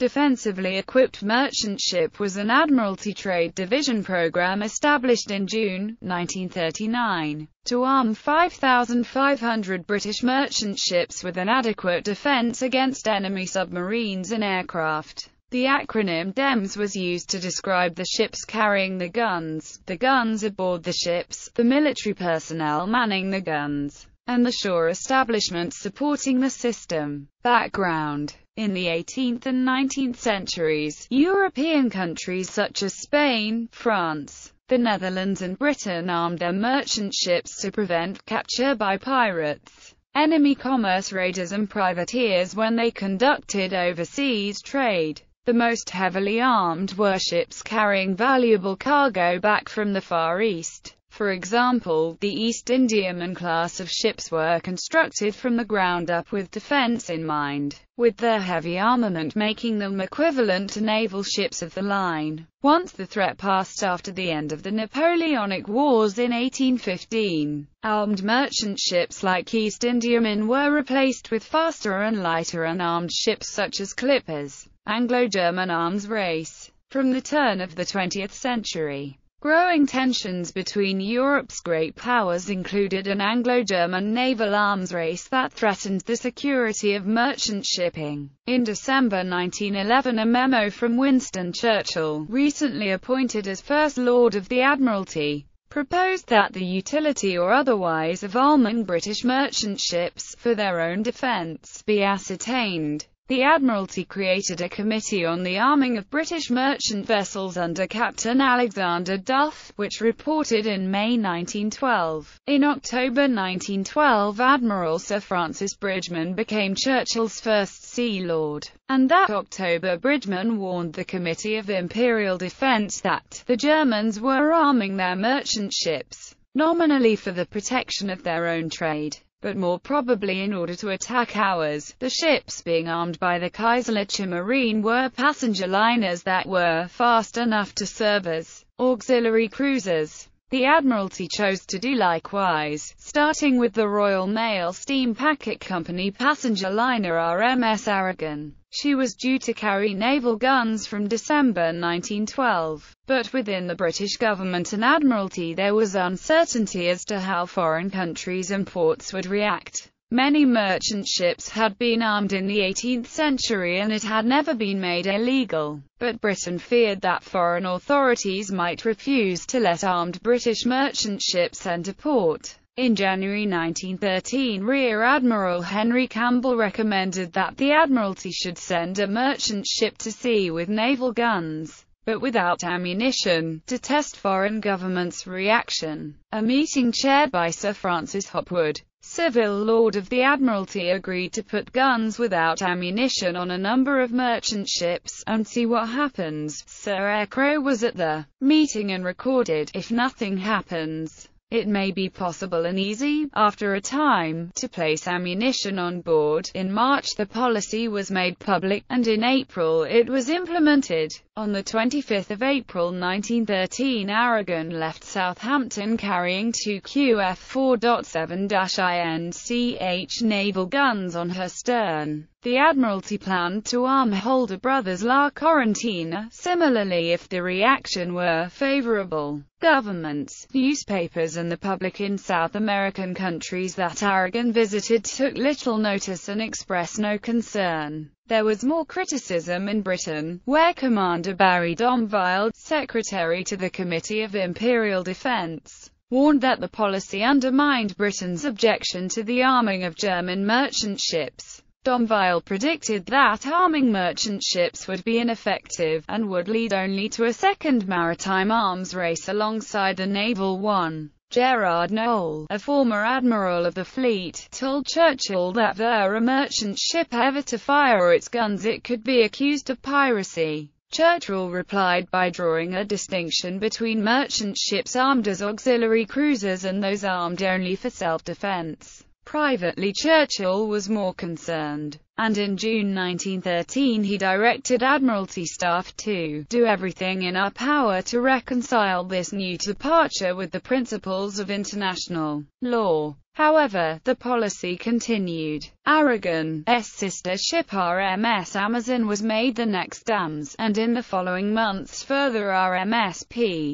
Defensively equipped merchant ship was an Admiralty Trade Division program established in June 1939 to arm 5,500 British merchant ships with an adequate defence against enemy submarines and aircraft. The acronym DEMS was used to describe the ships carrying the guns aboard the ships, the military personnel manning the guns, and the shore establishments supporting the system. Background: in the 18th and 19th centuries, European countries such as Spain, France, the Netherlands and Britain armed their merchant ships to prevent capture by pirates, enemy commerce raiders and privateers when they conducted overseas trade. The most heavily armed were ships carrying valuable cargo back from the Far East. For example, the East Indiaman class of ships were constructed from the ground up with defense in mind, with their heavy armament making them equivalent to naval ships of the line. Once the threat passed after the end of the Napoleonic Wars in 1815, armed merchant ships like East Indiaman were replaced with faster and lighter unarmed ships such as clippers. Anglo-German arms race. From the turn of the 20th century, growing tensions between Europe's great powers included an Anglo-German naval arms race that threatened the security of merchant shipping. In December 1911, a memo from Winston Churchill, recently appointed as First Lord of the Admiralty, proposed that the utility or otherwise of arming British merchant ships, for their own defence, be ascertained. The Admiralty created a committee on the arming of British merchant vessels under Captain Alexander Duff, which reported in May 1912. In October 1912, Admiral Sir Francis Bridgeman became Churchill's first Sea Lord, and that October Bridgeman warned the Committee of Imperial Defence that the Germans were arming their merchant ships, nominally for the protection of their own trade, but more probably in order to attack ours. The ships being armed by the Kaiserliche Marine were passenger liners that were fast enough to serve as auxiliary cruisers. The Admiralty chose to do likewise, starting with the Royal Mail Steam Packet Company passenger liner RMS Aragon. She was due to carry naval guns from December 1912, but within the British government and Admiralty there was uncertainty as to how foreign countries and ports would react. Many merchant ships had been armed in the 18th century and it had never been made illegal, but Britain feared that foreign authorities might refuse to let armed British merchant ships enter port. In January 1913, Rear Admiral Henry Campbell recommended that the Admiralty should send a merchant ship to sea with naval guns, but without ammunition, to test foreign governments' reaction. A meeting chaired by Sir Francis Hopwood, Civil Lord of the Admiralty, agreed to put guns without ammunition on a number of merchant ships, and see what happens. Sir Aircrow was at the meeting and recorded, "If nothing happens, it may be possible and easy, after a time, to place ammunition on board." In March the policy was made public, and in April it was implemented. On the 25th of April 1913, Aragon left Southampton carrying two QF4.7-INCH naval guns on her stern. The Admiralty planned to arm Holder Brothers La Corentina, similarly if the reaction were favorable. Governments, newspapers and the public in South American countries that Aragon visited took little notice and expressed no concern. There was more criticism in Britain, where Commander Barry Domville, secretary to the Committee of Imperial Defence, warned that the policy undermined Britain's objection to the arming of German merchant ships. Domville predicted that arming merchant ships would be ineffective, and would lead only to a second maritime arms race alongside the naval one. Gerard Noel, a former admiral of the fleet, told Churchill that were a merchant ship ever to fire its guns it could be accused of piracy. Churchill replied by drawing a distinction between merchant ships armed as auxiliary cruisers and those armed only for self-defense. Privately, Churchill was more concerned, and in June 1913 he directed Admiralty staff to do everything in our power to reconcile this new departure with the principles of international law. However, the policy continued. Aragon's sister ship RMS Amazon was made the next dams, and in the following months further RMS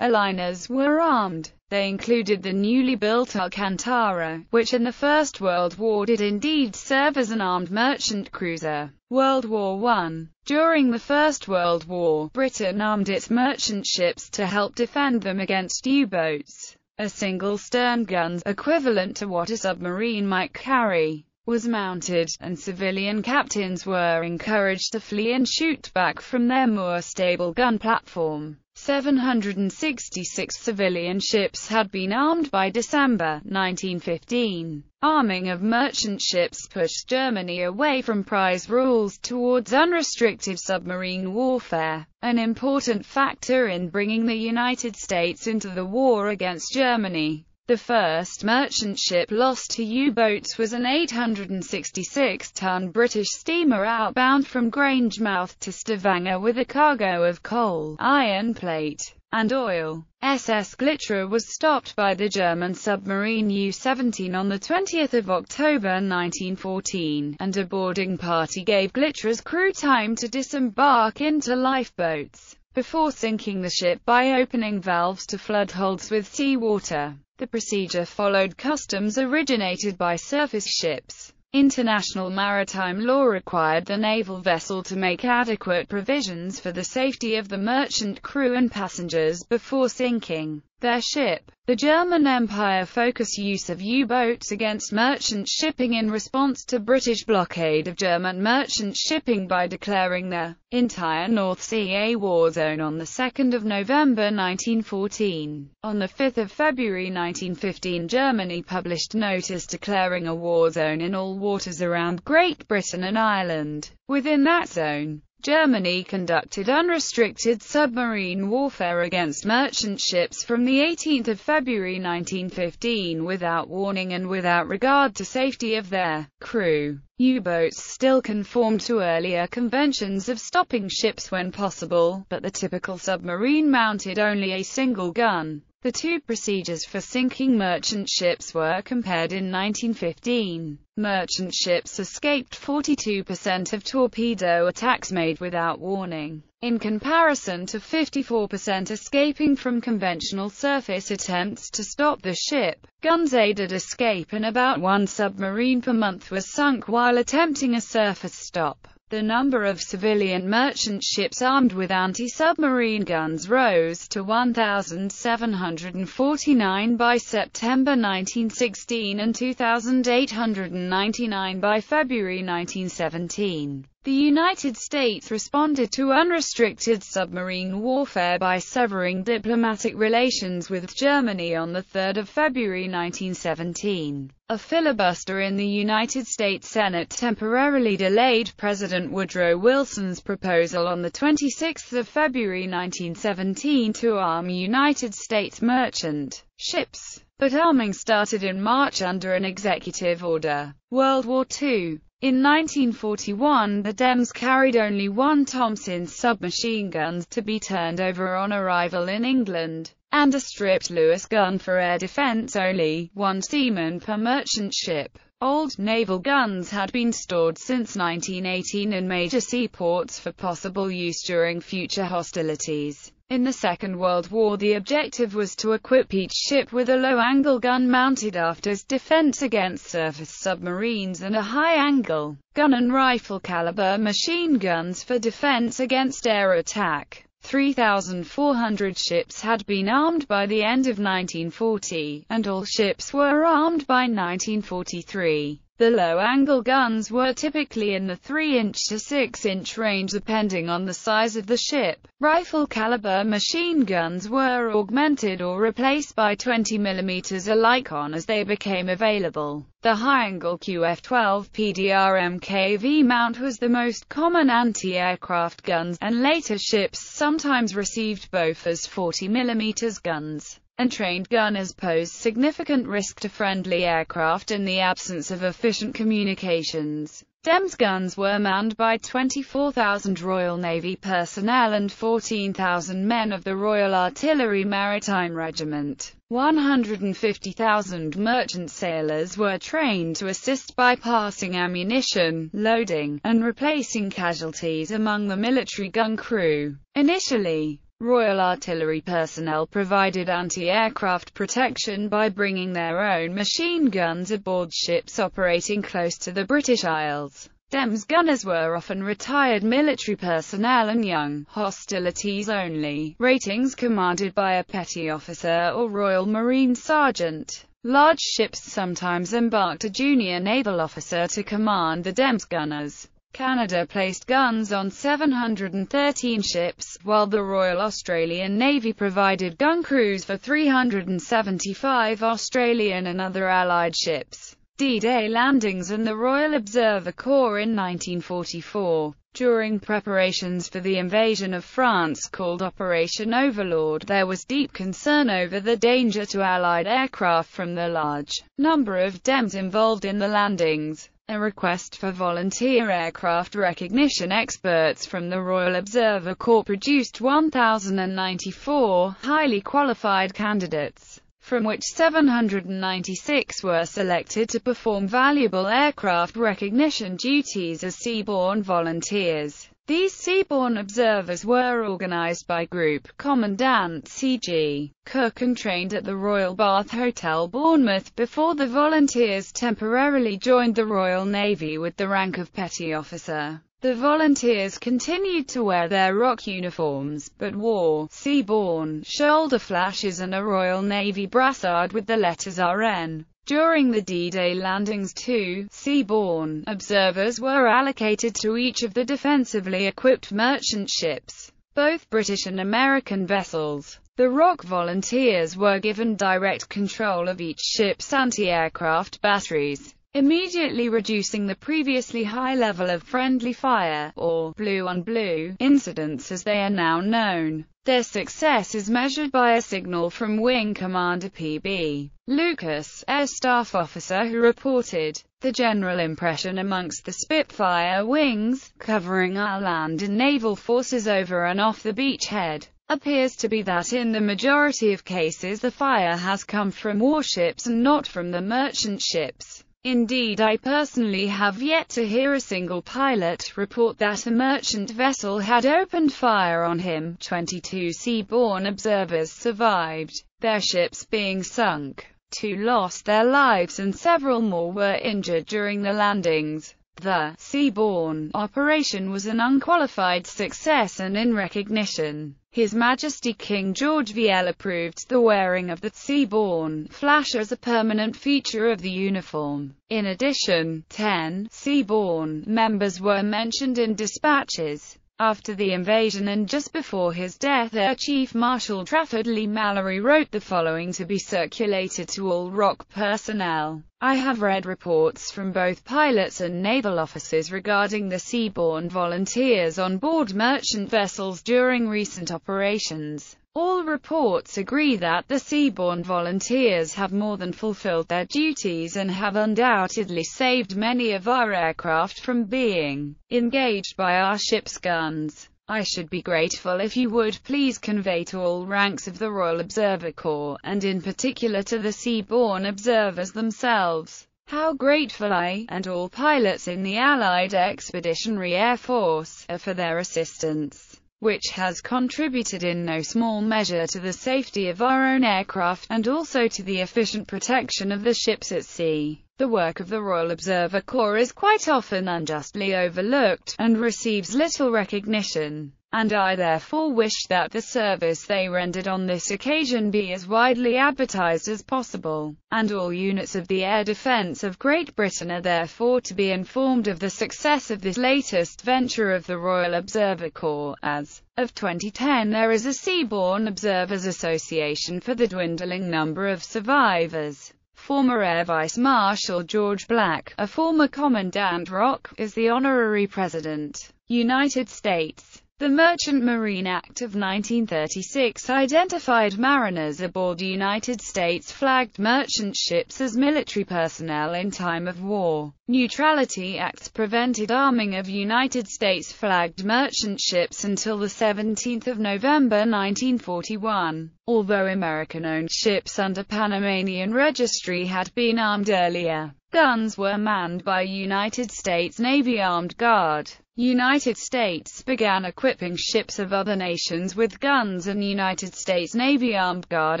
liners were armed. They included the newly built Alcantara, which in the First World War did indeed serve as an armed merchant cruiser. World War I. During the First World War, Britain armed its merchant ships to help defend them against U-boats. A single stern gun, equivalent to what a submarine might carry, was mounted, and civilian captains were encouraged to flee and shoot back from their more stable gun platform. 766 civilian ships had been armed by December 1915. Arming of merchant ships pushed Germany away from prize rules towards unrestricted submarine warfare, an important factor in bringing the United States into the war against Germany. The first merchant ship lost to U-boats was an 866-ton British steamer outbound from Grangemouth to Stavanger with a cargo of coal, iron plate, and oil. SS Glitterer was stopped by the German submarine U-17 on 20 October 1914, and a boarding party gave Glitterer's crew time to disembark into lifeboats, before sinking the ship by opening valves to flood holds with seawater. The procedure followed customs originated by surface ships. International maritime law required the naval vessel to make adequate provisions for the safety of the merchant crew and passengers before sinking their ship. The German Empire focused use of U-boats against merchant shipping in response to British blockade of German merchant shipping by declaring the entire North Sea a war zone on 2 November 1914. On 5 February 1915, Germany published notice declaring a war zone in all waters around Great Britain and Ireland. Within that zone, Germany conducted unrestricted submarine warfare against merchant ships from 18 February 1915 without warning and without regard to safety of their crew. U-boats still conformed to earlier conventions of stopping ships when possible, but the typical submarine mounted only a single gun. The two procedures for sinking merchant ships were compared in 1915. Merchant ships escaped 42% of torpedo attacks made without warning, in comparison to 54% escaping from conventional surface attempts to stop the ship. Guns aided escape, and about one submarine per month was sunk while attempting a surface stop. The number of civilian merchant ships armed with anti-submarine guns rose to 1,749 by September 1916 and 2,899 by February 1917. The United States responded to unrestricted submarine warfare by severing diplomatic relations with Germany on 3 February 1917. A filibuster in the United States Senate temporarily delayed President Woodrow Wilson's proposal on 26 February 1917 to arm United States merchant ships, but arming started in March under an executive order. World War II. In 1941, the Dems carried only one Thompson submachine gun to be turned over on arrival in England, and a stripped Lewis gun for air defense only, one seaman per merchant ship. Old naval guns had been stored since 1918 in major seaports for possible use during future hostilities. In the Second World War, the objective was to equip each ship with a low-angle gun mounted aft as defense against surface submarines and a high-angle gun and rifle-caliber machine guns for defense against air attack. 3,400 ships had been armed by the end of 1940, and all ships were armed by 1943. The low-angle guns were typically in the 3-inch to 6-inch range depending on the size of the ship. Rifle-caliber machine guns were augmented or replaced by 20 mm Oerlikon as they became available. The high-angle QF-12 PDR MKV mount was the most common anti-aircraft guns, and later ships sometimes received both as 40 mm guns. Untrained gunners posed significant risk to friendly aircraft in the absence of efficient communications. DEM's guns were manned by 24,000 Royal Navy personnel and 14,000 men of the Royal Artillery Maritime Regiment. 150,000 merchant sailors were trained to assist by passing ammunition, loading, and replacing casualties among the military gun crew. Initially, Royal Artillery personnel provided anti-aircraft protection by bringing their own machine guns aboard ships operating close to the British Isles. DEM's gunners were often retired military personnel and young, hostilities-only ratings commanded by a petty officer or Royal Marine sergeant. Large ships sometimes embarked a junior naval officer to command the DEM's gunners. Canada placed guns on 713 ships, while the Royal Australian Navy provided gun crews for 375 Australian and other Allied ships. D-Day landings and the Royal Observer Corps in 1944. During preparations for the invasion of France called Operation Overlord, there was deep concern over the danger to Allied aircraft from the large number of DEMs involved in the landings. A request for volunteer aircraft recognition experts from the Royal Observer Corps produced 1,094 highly qualified candidates, from which 796 were selected to perform valuable aircraft recognition duties as seaborne volunteers. These seaborne observers were organized by Group Commandant C.G. Cook and trained at the Royal Bath Hotel, Bournemouth, before the volunteers temporarily joined the Royal Navy with the rank of petty officer. The volunteers continued to wear their ROC uniforms, but wore seaborne shoulder flashes and a Royal Navy brassard with the letters RN. During the D-Day landings, 2 seaborne observers were allocated to each of the defensively equipped merchant ships, both British and American vessels. The ROC volunteers were given direct control of each ship's anti-aircraft batteries, immediately reducing the previously high level of friendly fire, or blue-on-blue, incidents as they are now known. Their success is measured by a signal from Wing Commander P.B. Lucas, Air Staff Officer, who reported, "The general impression amongst the Spitfire wings, covering our land and naval forces over and off the beachhead, appears to be that in the majority of cases the fire has come from warships and not from the merchant ships. Indeed, I personally have yet to hear a single pilot report that a merchant vessel had opened fire on him." 22 seaborne observers survived, their ships being sunk. 2 lost their lives and several more were injured during the landings. The seaborne operation was an unqualified success, and in recognition, His Majesty King George VI approved the wearing of the seaborne flash as a permanent feature of the uniform. In addition, 10 seaborne members were mentioned in dispatches. After the invasion and just before his death, Air Chief Marshal Trafford Leigh-Mallory wrote the following to be circulated to all ROC personnel. "I have read reports from both pilots and naval officers regarding the seaborne volunteers on board merchant vessels during recent operations. All reports agree that the seaborne volunteers have more than fulfilled their duties and have undoubtedly saved many of our aircraft from being engaged by our ship's guns. I should be grateful if you would please convey to all ranks of the Royal Observer Corps, and in particular to the seaborne observers themselves, how grateful I, and all pilots in the Allied Expeditionary Air Force, are for their assistance, which has contributed in no small measure to the safety of our own aircraft, and also to the efficient protection of the ships at sea. The work of the Royal Observer Corps is quite often unjustly overlooked, and receives little recognition, and I therefore wish that the service they rendered on this occasion be as widely advertised as possible, and all units of the air defence of Great Britain are therefore to be informed of the success of this latest venture of the Royal Observer Corps. As of 2010, there is a Seaborne Observers Association for the dwindling number of survivors. Former Air Vice Marshal George Black, a former Commandant ROC, is the honorary president. United States. The Merchant Marine Act of 1936 identified mariners aboard United States-flagged merchant ships as military personnel in time of war. Neutrality Acts prevented arming of United States-flagged merchant ships until 17 November 1941. Although American-owned ships under Panamanian registry had been armed earlier, guns were manned by United States Navy Armed Guard. United States began equipping ships of other nations with guns and United States Navy Armed Guard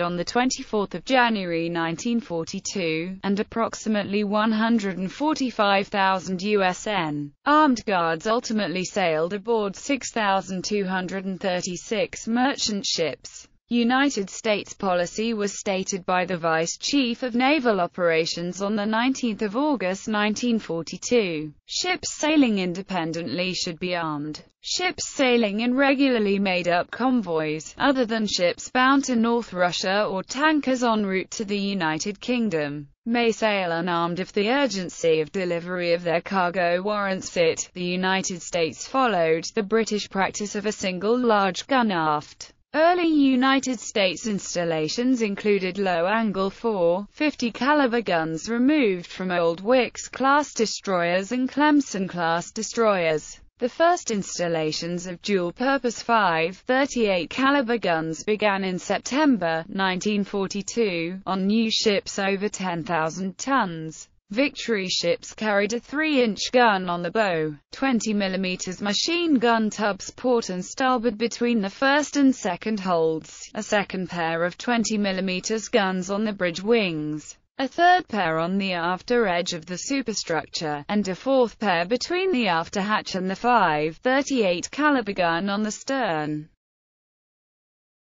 on 24 January 1942, and approximately 145,000 USN Armed Guards ultimately sailed aboard 6,236 merchant ships. United States policy was stated by the Vice Chief of Naval Operations on 19 August 1942. Ships sailing independently should be armed. Ships sailing in regularly made-up convoys, other than ships bound to North Russia or tankers en route to the United Kingdom, may sail unarmed if the urgency of delivery of their cargo warrants it. The United States followed the British practice of a single large gun aft. Early United States installations included low-angle 4.50 caliber guns removed from old Wicks-class destroyers and Clemson-class destroyers. The first installations of dual-purpose 5.38 caliber guns began in September 1942, on new ships over 10,000 tons. Victory ships carried a 3-inch gun on the bow, 20 mm machine gun tubs port and starboard between the first and second holds, a second pair of 20 mm guns on the bridge wings, a third pair on the after edge of the superstructure, and a fourth pair between the after hatch and the 5.38 caliber gun on the stern.